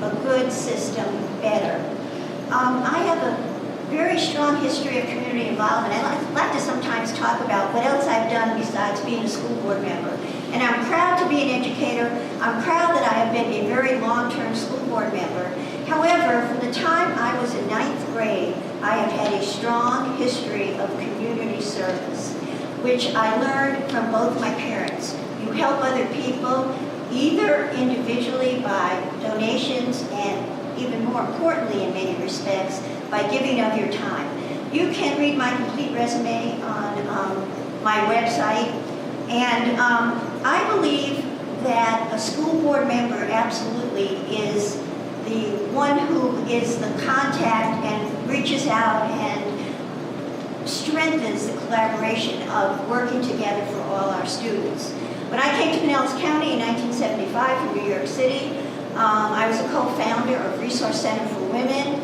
a good system better. I have a very strong history of community involvement. I like to sometimes talk about what else I've done besides being a school board member. And I'm proud to be an educator. I'm proud that I have been a very long-term school board member. However, from the time I was in 9th grade, I have had a strong history of community service, which I learned from both my parents. You help other people, either individually by donations and even more importantly in many respects, by giving of your time. You can read my complete resume on my website, and I believe that a school board member absolutely is the one who is the contact and reaches out and strengthens the collaboration of working together for all our students. When I came to Pinellas County in 1975 from New York City, I was a co-founder of Resource Center for Women,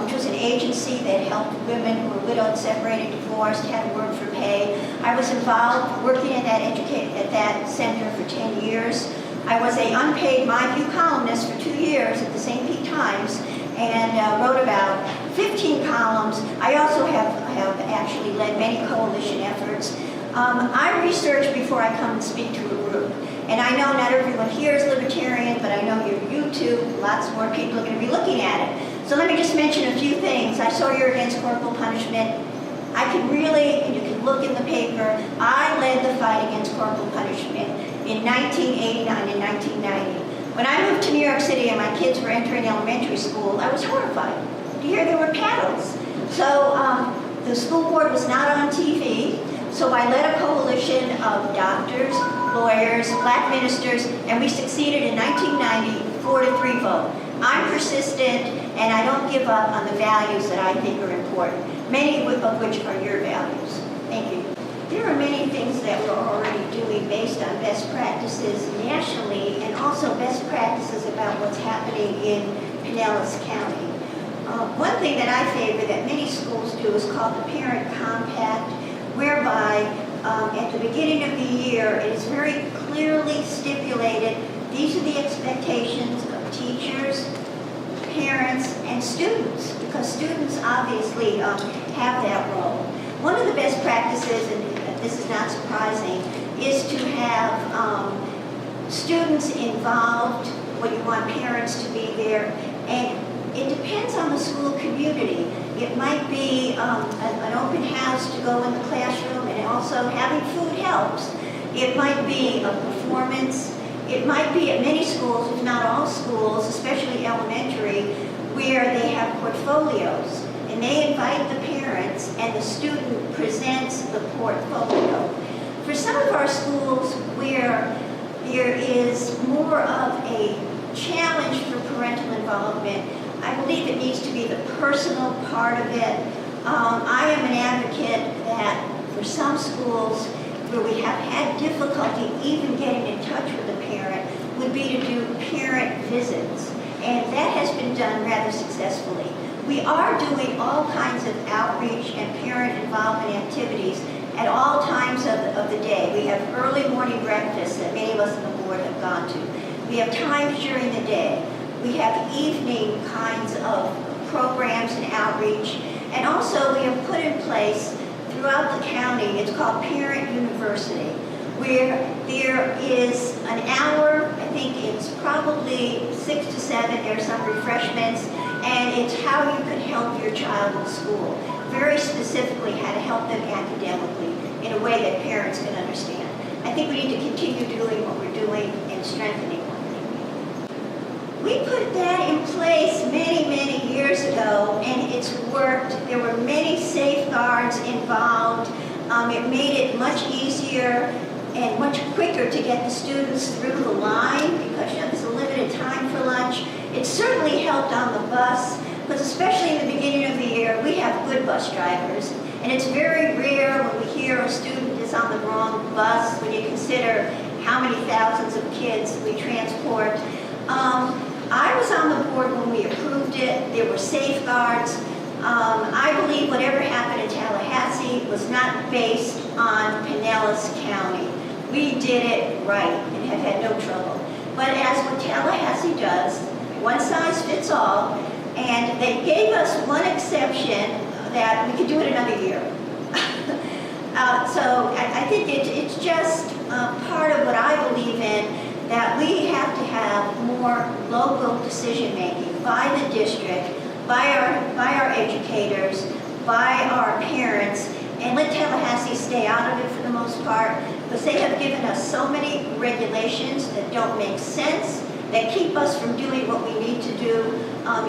which was an agency that helped women who were widowed, separated, divorced, had to work for pay. I was involved working at that center for 10 years. I was an unpaid My View columnist for 2 years at the St. Pete Times and wrote about 15 columns. I also have actually led many coalition efforts. I research before I come and speak to a group. And I know not everyone here is libertarian, but I know your YouTube, lots more people are going to be looking at it. So let me just mention a few things. I saw you're against corporal punishment. I can really, and you can look in the paper, I led the fight against corporal punishment in 1989 and 1990. When I moved to New York City and my kids were entering elementary school, I was horrified to hear there were paddles. So the school board was not on TV, so I led a coalition of doctors, lawyers, black ministers, and we succeeded in 1990, 4-3 vote. I'm persistent, and I don't give up on the values that I think are important, many of which are your values. Thank you. There are many things that we're already doing based on best practices nationally, and also best practices about what's happening in Pinellas County. One thing that I favor that many schools do is called the Parent Compact, whereby at the beginning of the year it is very clearly stipulated these are the expectations of teachers, parents, and students, because students obviously have that role. One of the best practices, and this is not surprising, is to have students involved when you want parents to be there, and it depends on the school community. It might be an open house to go in the classroom, and also having food helps. It might be a performance. It might be at many schools, if not all schools, especially elementary, where they have portfolios. And they invite the parents, and the student presents the portfolio. For some of our schools where there is more of a challenge for parental involvement, I believe it needs to be the personal part of it. I am an advocate that for some schools where we have had difficulty even getting in touch with the parent would be to do parent visits. And that has been done rather successfully. We are doing all kinds of outreach and parent involvement activities at all times of the day. We have early morning breakfasts that many of us on the board have gone to. We have times during the day. We have evening kinds of programs and outreach. And also we have put in place throughout the county, it's called Parent University, where there is an hour, I think it's probably 6 to 7, there's some refreshments, and it's how you can help your child in school. Very specifically how to help them academically in a way that parents can understand. I think we need to continue doing what we're doing and strengthening what we're doing. We put that in place many, many years ago, and it's worked. There were many safeguards involved. It made it much easier and much quicker to get the students through the line because there's a limited time for lunch. It certainly helped on the bus, because especially in the beginning of the year, we have good bus drivers, and it's very rare when we hear a student is on the wrong bus when you consider how many thousands of kids we transport. I was on the board when we approved it. There were safeguards. I believe whatever happened in Tallahassee was not based on Pinellas County. We did it right and have had no trouble. But as what Tallahassee does, one size fits all, and they gave us one exception that we could do it another year. So I think it's just part of what I believe in, that we have to have more local decision-making by the district, by our educators, by our parents, and let Tallahassee stay out of it for the most part, because they have given us so many regulations that don't make sense, that keep us from doing what we need to do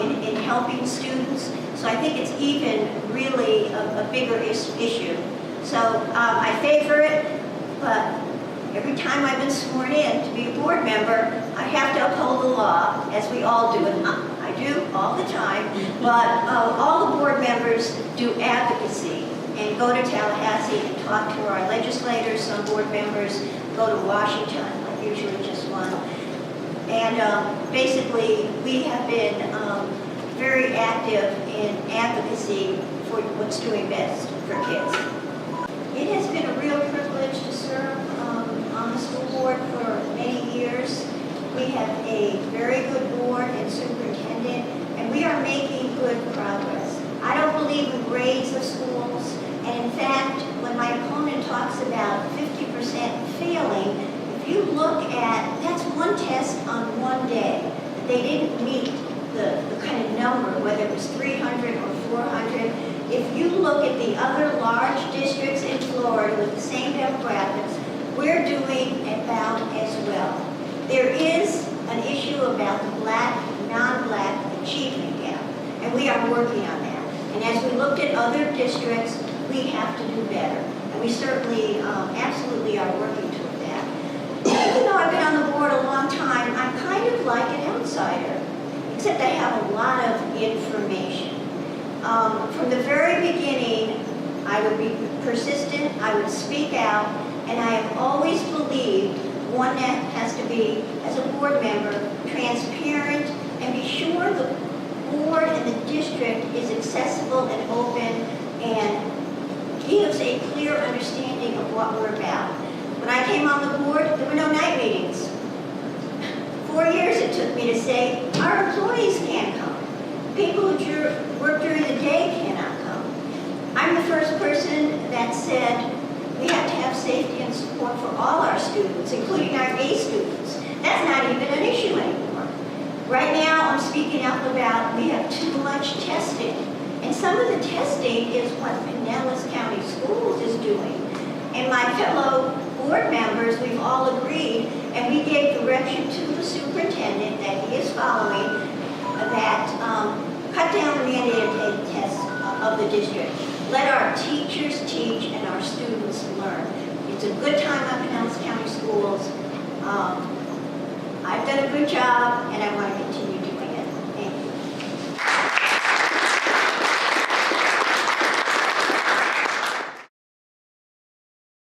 in helping students. So I think it's even really a bigger issue. So I favor it, but every time I've been sworn in to be a board member, I have to uphold the law, as we all do, and I do all the time, but all the board members do advocacy and go to Tallahassee and talk to our legislators. Some board members go to Washington, like usually just one. And basically, we have been very active in advocacy for what's doing best for kids. It has been a real privilege to serve on the school board for many years. We have a very good board and superintendent, and we are making good progress. I don't believe in grades of schools, and in fact, when my opponent talks about 50% failing, if you look at, that's one test on one day. They didn't meet the kind of number, whether it was 300 or 400. If you look at the other large districts in Florida with the same demographics, we're doing about as well. There is an issue about the black, non-black achievement gap, and we are working on that. And as we looked at other districts, we have to do better. And we certainly, absolutely are working toward that. Even though I've been on the board a long time, I'm kind of like an outsider, except I have a lot of information. From the very beginning, I would be persistent, I would speak out, and I have always believed one that has to be, as a board member, transparent and be sure the board and the district is accessible and open and gives a clear understanding of what we're about. When I came on the board, there were no night meetings. 4 years it took me to say, our employees can't come. People who work during the day cannot come. I'm the first person that said we have to have safety and support for all our students, including our gay students. That's not even an issue anymore. Right now, I'm speaking out about we have too much testing. And some of the testing is what Pinellas County Schools is doing. And my fellow board members, we've all agreed, and we gave direction to the superintendent that he is following, that cut down the mandated tests of the district. Let our teachers teach and our students learn. It's a good time up in Pinellas County Schools. I've done a good job, and I want to continue